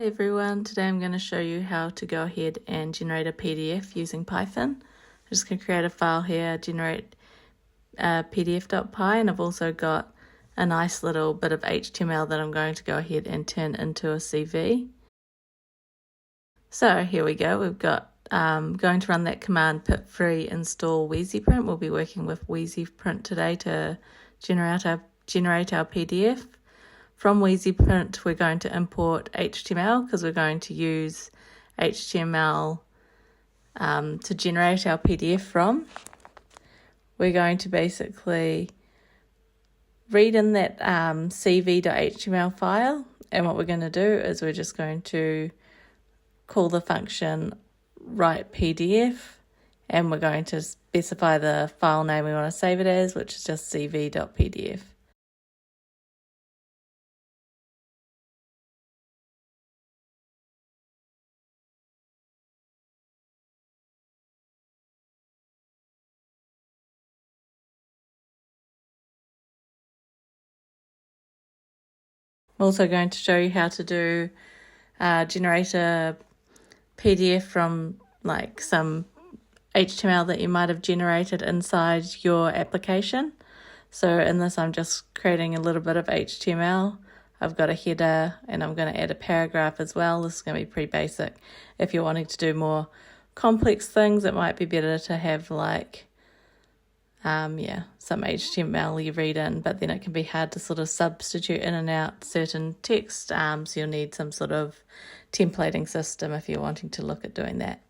Hey everyone, today I'm going to show you how to go ahead and generate a PDF using Python. I'm just going to create a file here, generate pdf.py, and I've also got a nice little bit of HTML that I'm going to go ahead and turn into a CV. So here we go, we've got going to run that command pip free install Weasyprint. We'll be working with Weasyprint today to generate our PDF. From Weasyprint, we're going to import HTML because we're going to use HTML to generate our PDF from. We're going to basically read in that cv.html file, and what we're going to do is we're just going to call the function write PDF, and we're going to specify the file name we want to save it as, which is just cv.pdf. I'm also going to show you how to do generate a PDF from like some HTML that you might have generated inside your application. So in this, I'm just creating a little bit of HTML. I've got a header and I'm going to add a paragraph as well. This is going to be pretty basic. If you're wanting to do more complex things, it might be better to have like some HTML you read in, but then it can be hard to sort of substitute in and out certain text, so you'll need some sort of templating system if you're wanting to look at doing that.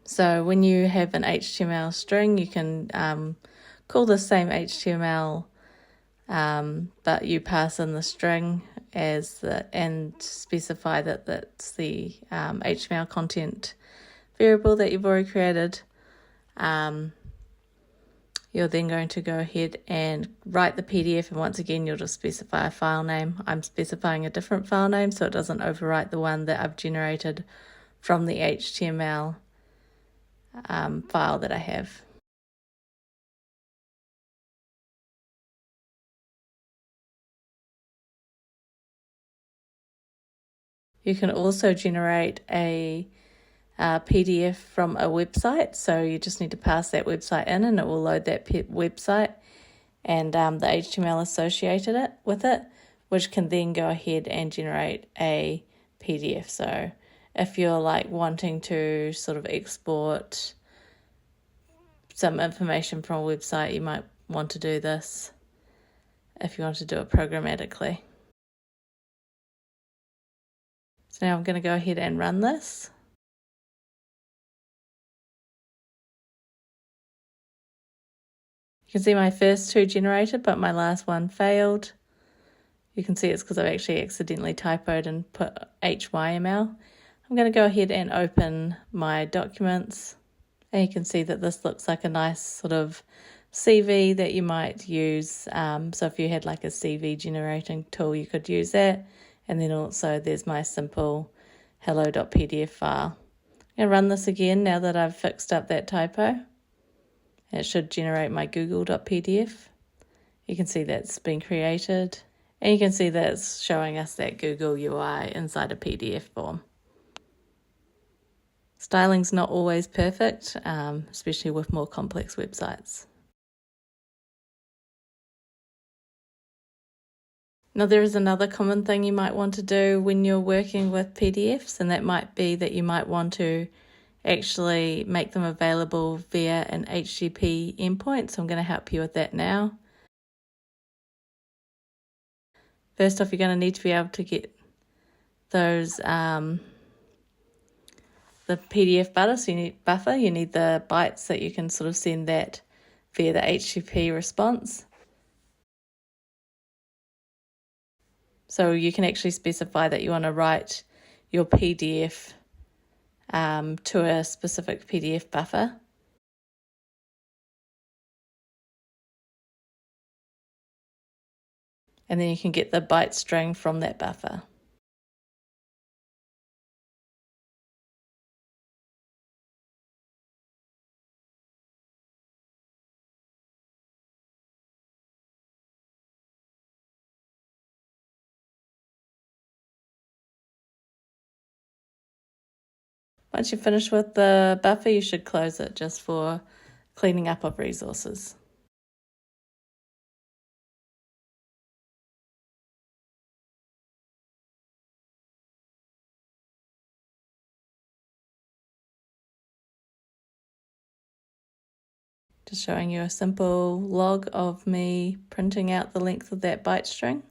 So when you have an HTML string, you can call the same HTML, but you pass in the string and specify that that's the HTML content variable that you've already created. You're then going to go ahead and write the PDF, and once again you'll just specify a file name. I'm specifying a different file name so it doesn't overwrite the one that I've generated from the HTML file that I have. You can also generate a PDF from a website, so you just need to pass that website in and it will load that website and the HTML associated with it, which can then go ahead and generate a PDF. So if you're like wanting to sort of export some information from a website, you might want to do this if you want to do it programmatically. So now I'm going to go ahead and run this. You can see my first two generated, but my last one failed. You can see it's because I've actually accidentally typoed and put HYML. I'm going to go ahead and open my documents. And you can see that this looks like a nice sort of CV that you might use. So if you had like a CV generating tool, you could use that. And then also there's my simple hello.pdf file. I'm going to run this again now that I've fixed up that typo. And it should generate my google.pdf. You can see that's been created. And you can see that it's showing us that Google UI inside a PDF form. Styling's not always perfect, especially with more complex websites. Now there is another common thing you might want to do when you're working with PDFs, and that might be that you might want to actually make them available via an HTTP endpoint. So I'm going to help you with that now. First off, you're going to need to be able to get those the PDF buffer. You need the bytes that you can sort of send that via the HTTP response. So you can actually specify that you want to write your PDF to a specific PDF buffer. And then you can get the byte string from that buffer. Once you're finished with the buffer, you should close it just for cleaning up of resources. Just showing you a simple log of me printing out the length of that byte string.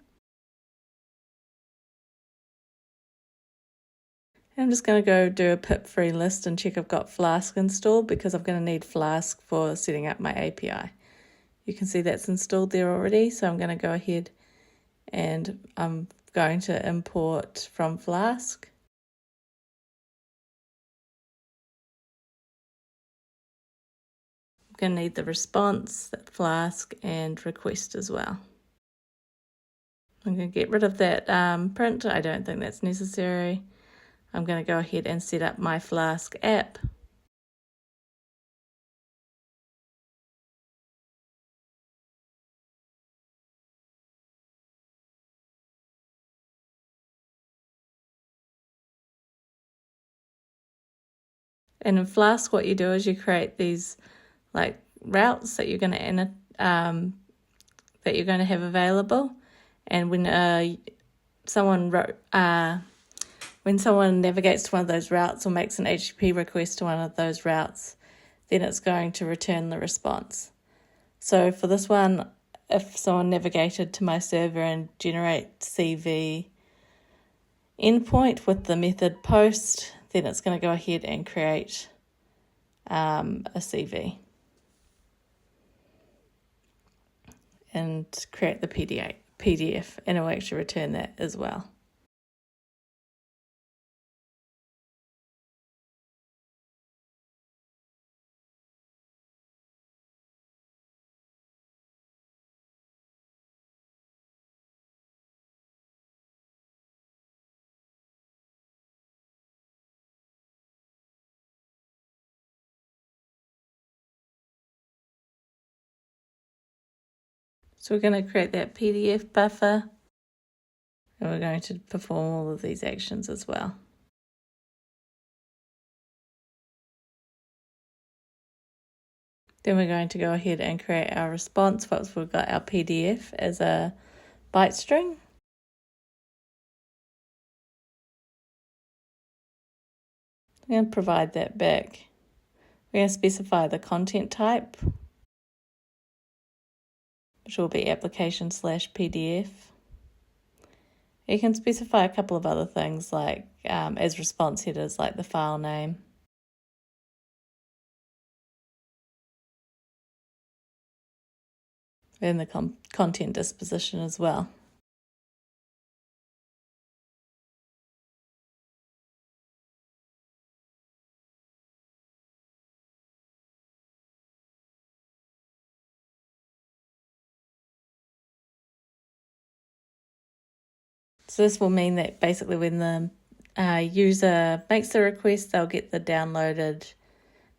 I'm just going to go do a pip free list and check I've got Flask installed, because I'm going to need Flask for setting up my API. You can see that's installed there already, so I'm going to go ahead and I'm going to import from Flask. I'm going to need the response, that Flask, and request as well. I'm going to get rid of that print. I don't think that's necessary. I'm going to go ahead and set up my Flask app. And in Flask, what you do is you create these like routes that you're going to have available, and when someone navigates to one of those routes or makes an HTTP request to one of those routes, then it's going to return the response. So for this one, if someone navigated to my server and generate CV endpoint with the method post, then it's going to go ahead and create a CV and create the PDF, and it will actually return that as well. So we're going to create that PDF buffer, and we're going to perform all of these actions as well. Then we're going to go ahead and create our response once we've got our PDF as a byte string. I'm going to provide that back. We're going to specify the content type, which will be application/PDF. You can specify a couple of other things like as response headers, like the file name. And the content disposition as well. So this will mean that basically when the user makes the request, they'll get the downloaded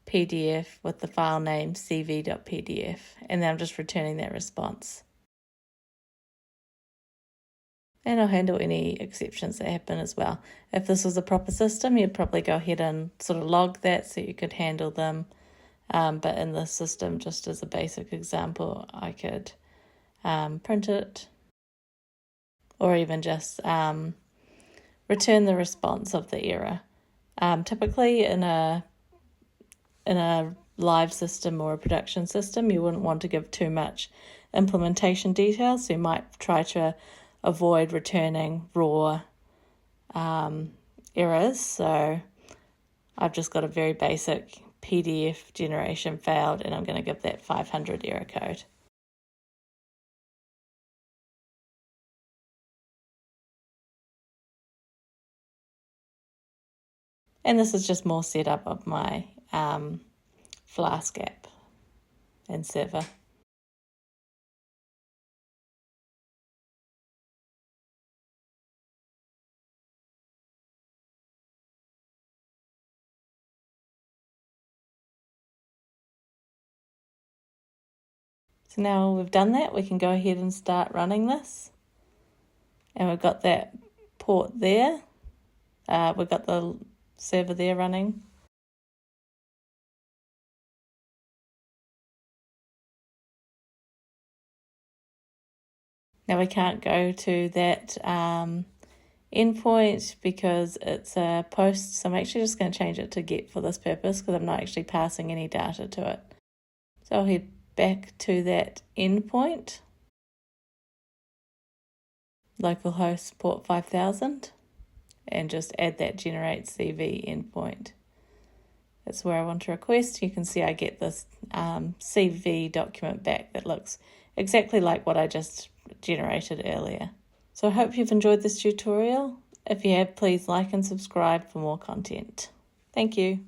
PDF with the file name cv.pdf, and then I'm just returning that response. And I'll handle any exceptions that happen as well. If this was a proper system, you'd probably go ahead and sort of log that so you could handle them. But in this system, just as a basic example, I could print it, or even just return the response of the error. Typically in a live system or a production system, you wouldn't want to give too much implementation details, so you might try to avoid returning raw errors. So I've just got a very basic PDF generation failed, and I'm going to give that 500 error code. And this is just more setup of my Flask app and server. So now we've done that, we can go ahead and start running this. And we've got that port there. We've got the server there running. Now we can't go to that endpoint because it's a post, so I'm actually just going to change it to get for this purpose because I'm not actually passing any data to it. So I'll head back to that endpoint, localhost port 5000, and just add that generate CV endpoint. That's where I want to request. You can see I get this CV document back that looks exactly like what I just generated earlier. So I hope you've enjoyed this tutorial. If you have, please like and subscribe for more content. Thank you.